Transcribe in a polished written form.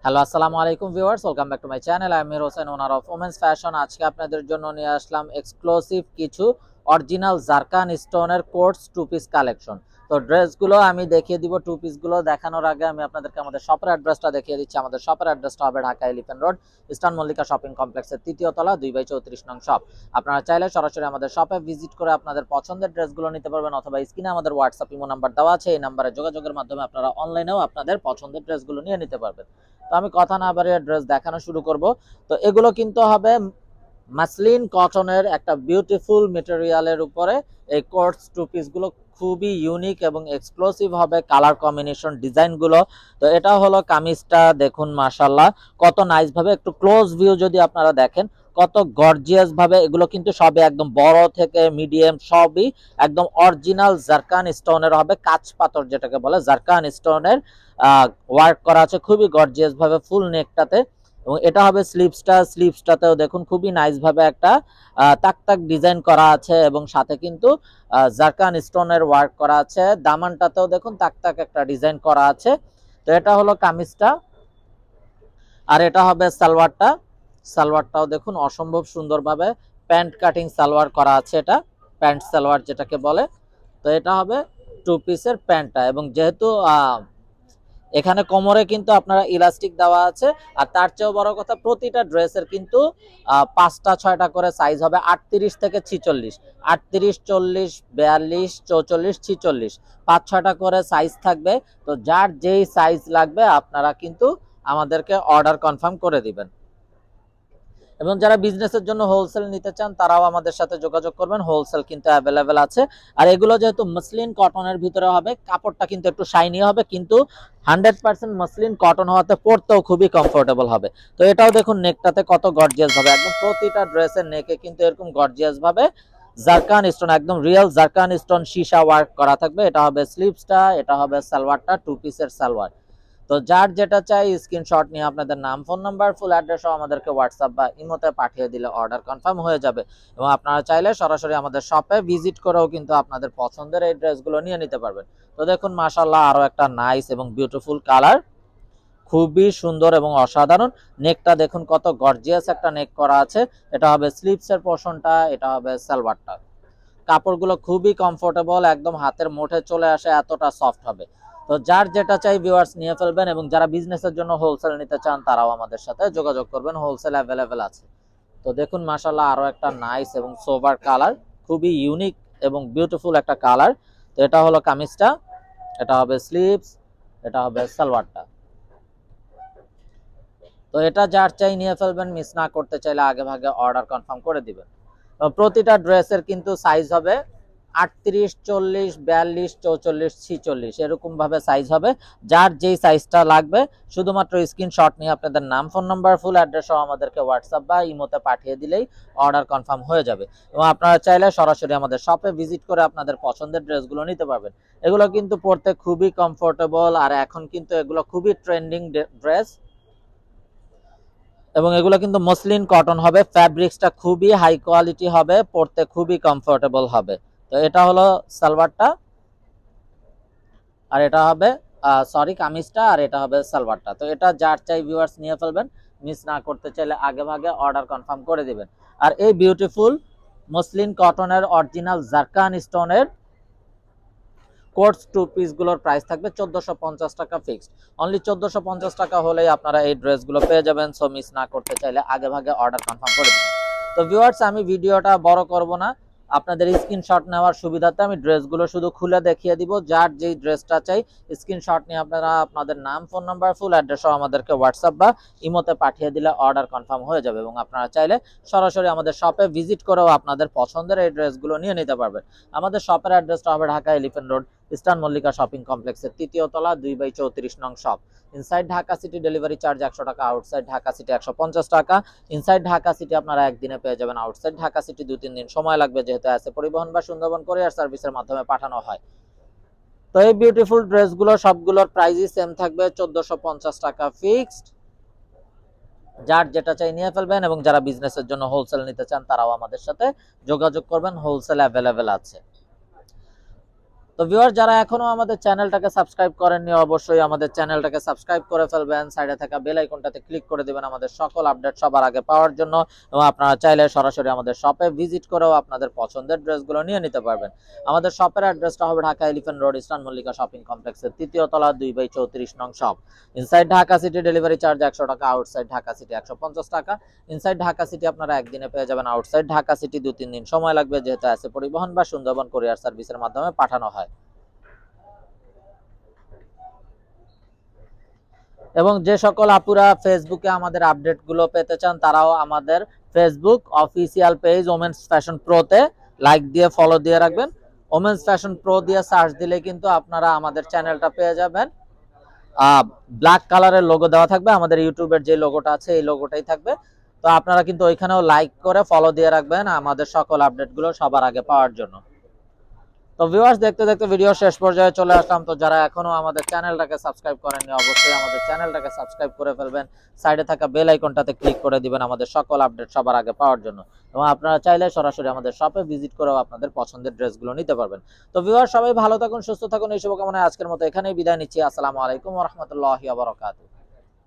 Hello, আসসালামু আলাইকুম viewers, welcome back to my channel. আমি Amir Hossain, owner of women's fashion. আজকে আপনাদের জন্য নিয়ে আসলাম এক্সক্লুসিভ কিছু অরিজিনাল জারকান স্টোনের কোটস টু পিস কালেকশন। তো ড্রেসগুলো আমি দেখিয়ে দিব। টু পিসগুলো দেখানোর আগে আমি আপনাদেরকে আমাদের শপের অ্যাড্রেসটা দেখিয়ে দিচ্ছি। আমাদের শপের অ্যাড্রেসটা হবে Dhaka elephant road, eastern Mallika shopping কমপ্লেক্সের ৩য় তলা, 2/34 নং শপ। আপনারা চাইলে সরাসরি আমাদের শপে ভিজিট করে আপনাদের পছন্দের ড্রেসগুলো নিতে পারবেন, অথবা স্ক্রিনে আমাদের হোয়াটসঅ্যাপ ইমো নাম্বার দেওয়া আছে, এই নাম্বারে যোগাযোগের মাধ্যমে আপনারা অনলাইনেও আপনাদের পছন্দের ড্রেসগুলো নিয়ে নিতে পারবেন। তো আমি কথা না বাড়িয়ে ড্রেস দেখানো শুরু করব। তো এগুলো কিন্তু হবে মাসলিন কটনের একটা বিউটিফুল মেটেরিয়ালের উপরে এই কোটস টু পিস গুলো খুবই ইউনিক এবং এক্সক্লুসিভ হবে কালার কম্বিনেশন ডিজাইন গুলো। তো এটা হলো কামিজটা, দেখুন মাশাআল্লাহ কত নাইস ভাবে, একটু ক্লোজ ভিউ যদি আপনারা দেখেন কত গর্জিয়াস ভাবে। এগুলো কিন্তু সবই একদম বড় থেকে মিডিয়াম সবই একদম অরিজিনাল জারকান স্টোনের হবে, কাঁচ পাথর যেটাকে বলে জারকান স্টোনের ওয়ার্ক করা আছে খুবই গর্জিয়াস ভাবে ফুল নেকটাতে। এবং এটা হবে স্লিপসটাতেও দেখুন খুবই নাইস ভাবে একটা তাক তাক ডিজাইন করা আছে, এবং সাথে কিন্তু জারকান স্টোনের ওয়ার্ক করা আছে। দামানটাতেও দেখুন তাক তাক একটা ডিজাইন করা আছে। তো এটা হলো কামিজটা, আর এটা হবে সালোয়ারটাও দেখুন অসম্ভব সুন্দরভাবে প্যান্ট কাটিং সালোয়ার করা আছে, এটা প্যান্ট সালোয়ার যেটাকে বলে। তো এটা হবে টু পিসের প্যান্টটা, এবং যেহেতু এখানে কোমরে কিন্তু আপনারা ইলাস্টিক দেওয়া আছে। আর তার চেয়েও বড় কথা, প্রতিটা ড্রেসের কিন্তু 5টা 6টা করে সাইজ হবে, 38 থেকে 46, 38, 40, 42, 44, 46, 5-6টা করে সাইজ থাকবে। তো যার যেই সাইজ লাগবে আপনারা কিন্তু আমাদেরকে অর্ডার কনফার্ম করে দিবেন। এবং যারা বিজনেসের জন্য হোলসেল নিতে চান তারাও আমাদের সাথে যোগাযোগ করবেন, হোলসেল কিন্তু অ্যাভেলেবেল আছে। আর এগুলো যেহেতু মসলিন কটনের ভিতরে হবে, কাপড়টা কিন্তু একটু শাইনি হবে, কিন্তু 100% মসলিন কটন হওয়াতে পরতেও খুবই কমফোর্টেবল হবে। তো এটাও দেখুন নেকটাতে কত গর্জিয়াস ভাবে, একদম প্রতিটা ড্রেসের নেকে কিন্তু এরকম গর্জিয়াস ভাবে জারকান স্টোন, একদম রিয়েল জারকান স্টোন সীসা ওয়ার্ক করা থাকবে। এটা হবে স্লিভসটা, এটা হবে সালোয়ারটা, টু পিসের সালোয়ার। তো যার যেটা চাই স্ক্রিনশট নিয়ে আপনাদের নাম, ফোন নাম্বার, ফুল অ্যাড্রেসও আমাদেরকে হোয়াটসঅ্যাপ বা ইমোতে পাঠিয়ে দিলে অর্ডার কনফার্ম হয়ে যাবে। এবং আপনারা চাইলে সরাসরি আমাদের শপে ভিজিট করেও কিন্তু আপনাদের পছন্দের এই ড্রেসগুলো নিয়ে নিতে পারবেন। তো দেখুন মাশাআল্লাহ আরো একটা নাইস এবং বিউটিফুল কালার, খুবই সুন্দর এবং অসাধারণ। নেকটা দেখুন কত গর্জিয়াস একটা নেক করা আছে। এটা হবে স্লিভসের পোর্শনটা, এটা হবে সালোয়ারটা। কাপড়গুলো খুবই কমফোর্টেবল, একদম হাতের মুঠে চলে আসে, এতটা সফট হবে। তো যার যেটা চাই ভিউয়ার্স নিয়ে ফেলবেন, এবং যারা বিজনেসের জন্য হোলসেল নিতে চান তারাও আমাদের সাথে যোগাযোগ করবেন, হোলসেল অ্যাভেলেবেল আছে। তো দেখুন মাশাআল্লাহ আরো একটা নাইস এবং সোবার কালার, খুবই ইউনিক এবং বিউটিফুল একটা কালার। তো এটা হলো কামিজটা, এটা হবে স্লিভস, এটা হবে সালোয়ারটা। তো এটা যার চাই নিয়ে ফেলবেন, মিস না করতে চাইলে আগে ভাগে অর্ডার কনফার্ম করে দিবেন। প্রতিটা ড্রেসের কিন্তু সাইজ হবে 38, 40, 42, 44, 46 এরকম ভাবে সাইজ হবে। যার যেই সাইজটা লাগবে শুধুমাত্র স্ক্রিনশট নিয়ে আপনাদের নাম, ফোন নাম্বার, ফুল অ্যাড্রেস সহ আমাদেরকে হোয়াটসঅ্যাপ বা ইমোতে পাঠিয়ে দিলেই অর্ডার কনফার্ম হয়ে যাবে। এবং আপনারা চাইলে সরাসরি আমাদের শপে ভিজিট করে আপনাদের পছন্দের ড্রেসগুলো নিতে পারবেন। এগুলো কিন্তু পরতে খুবই কমফোর্টেবল, আর এখন কিন্তু এগুলো খুবই ট্রেন্ডিং ড্রেস। এবং এগুলো কিন্তু মসলিন কটন হবে, ফ্যাব্রিক্সটা খুবই হাই কোয়ালিটি হবে, পরতে খুবই কমফোর্টেবল হবে। তো এটা হলো সালোয়ারটা, আর এটা হবে কামিজটা, আর এটা হবে সালোয়ারটা। তো এটা যার চাই ভিউয়ার্স নিয়ে ফেলবেন, মিস না করতে চাইলে আগে ভাগে অর্ডার কনফার্ম করে দিবেন। আর এই বিউটিফুল মসলিন কটনের অরিজিনাল জারকান স্টোনের কোটস টু পিস গুলোর প্রাইস থাকবে 1450 টাকা ফিক্সড। অনলি 1450 টাকা হলেই আপনারা এই ড্রেসগুলো পেয়ে যাবেন। সো মিস না করতে চাইলে আগে ভাগে অর্ডার কনফার্ম করে দিবেন। তো ভিউয়ার্স আমি ভিডিওটা বড় করব না, আপনাদের স্ক্রিনশট নেওয়ার সুবিধাতে আমি ড্রেসগুলো শুধু খুলে দেখিয়ে দিব। যার যেই ড্রেসটা চাই স্ক্রিনশট নিয়ে আপনারা আপনাদের নাম, ফোন নাম্বার, ফুল অ্যাড্রেস সহ আমাদেরকে হোয়াটসঅ্যাপ বা ইমোতে পাঠিয়ে দিলে অর্ডার কনফার্ম হয়ে যাবে। এবং আপনারা চাইলে সরাসরি আমাদের শপে ভিজিট করেও আপনাদের পছন্দের এই ড্রেসগুলো নিয়ে নিতে পারবেন। আমাদের শপের অ্যাড্রেসটা হবে Dhaka elephant road, eastern Mallika shopping কমপ্লেক্সের ৩য় তলা, 2/34 নং shop. Inside Dhaka city delivery charge 100 টাকা, আউটসাইড ঢাকা সিটি 150 টাকা। ইনসাইড ঢাকা সিটি আপনারা একদিনে পেয়ে যাবেন, আউটসাইড ঢাকা সিটি 2-3 দিন সময় লাগবে, যেহেতু আছে পরিবহন বা সুন্দরবন কোরিয়ার সার্ভিসের মাধ্যমে পাঠানো হয়। তো এই বিউটিফুল ড্রেসগুলো সবগুলোর প্রাইসই সেম থাকবে, 1450 টাকা ফিক্সড। যার যেটা চাই নিয়ে ফেলবেন, এবং যারা বিজনেসের জন্য হোলসেল নিতে চান তারাও আমাদের সাথে যোগাযোগ করবেন, হোলসেল অ্যাভেলেবেল আছে। তো ভিউয়ার যারা এখনো আমাদের চ্যানেলটাকে সাবস্ক্রাইব করেননি অবশ্যই আমাদের চ্যানেলটাকে সাবস্ক্রাইব করে ফেলবেন, সাইডে থাকা বেল আইকনটাতে ক্লিক করে দিবেন আমাদের সকল আপডেট সবার আগে পাওয়ার জন্য। এবং আপনারা চাইলে সরাসরি আমাদের শপে ভিজিট করেও আপনাদের পছন্দের ড্রেসগুলো নিয়ে নিতে পারবেন। আমাদের শপের অ্যাড্রেসটা হবে Dhaka elephant road, eastern Mallika shopping কমপ্লেক্সের 3য় তলা 2/34 নং shop. Inside Dhaka city delivery charge 100 টাকা, আউটসাইড ঢাকা সিটি 150 টাকা। ইনসাইড ঢাকা সিটি আপনারা একদিনে পেয়ে যাবেন, আউটসাইড ঢাকা সিটি 2-3 দিন সময় লাগবে, যেহেতু আছে পরিবহন বা সুন্দরবন কুরিয়ার সার্ভিসের মাধ্যমে পাঠানো হয়। এবং যে সকল আপুরা ফেসবুকে আমাদের আপডেটগুলো পেতে চান তারাও আমাদের Facebook official page women's fashion প্রোতে লাইক দিয়ে ফলো দিয়ে রাখবেন। ওমেন্স ফ্যাশন প্রো দিয়ে সার্চ দিলে কিন্তু আপনারা আমাদের চ্যানেলটা পেয়ে যাবেন। ব্ল্যাক কালারের লোগো দেওয়া থাকবে, আমাদের ইউটিউবের যে লোগোটা আছে এই লোগোটাই থাকবে। তো আপনারা কিন্তু ওইখানেও লাইক করে ফলো দিয়ে রাখবেন আমাদের সকল আপডেটগুলো সবার আগে পাওয়ার জন্য। তো ভিউয়ার্স, দেখতে দেখতে ভিডিও শেষ পর্যায়ে চলে আসলাম। তো যারা এখনো আমাদের চ্যানেলটাকে সাবস্ক্রাইব করেননি অবশ্যই আমাদের চ্যানেলটাকে সাবস্ক্রাইব করে ফেলবেন, সাইডে থাকা বেল আইকনটাতে ক্লিক করে দিবেন আমাদের সকল আপডেট সবার আগে পাওয়ার জন্য। এবং আপনারা চাইলে সরাসরি আমাদের শপে ভিজিট করেও আপনাদের পছন্দের ড্রেসগুলো নিতে পারবেন। তো ভিউয়ার্স, সবাই ভালো থাকুন, সুস্থ থাকুন, এই শুভকামনায় আজকের মতো এখানেই বিদায় নিচ্ছি। আসসালামু আলাইকুম ওয়া রাহমাতুল্লাহি ওয়া বারাকাতুহু।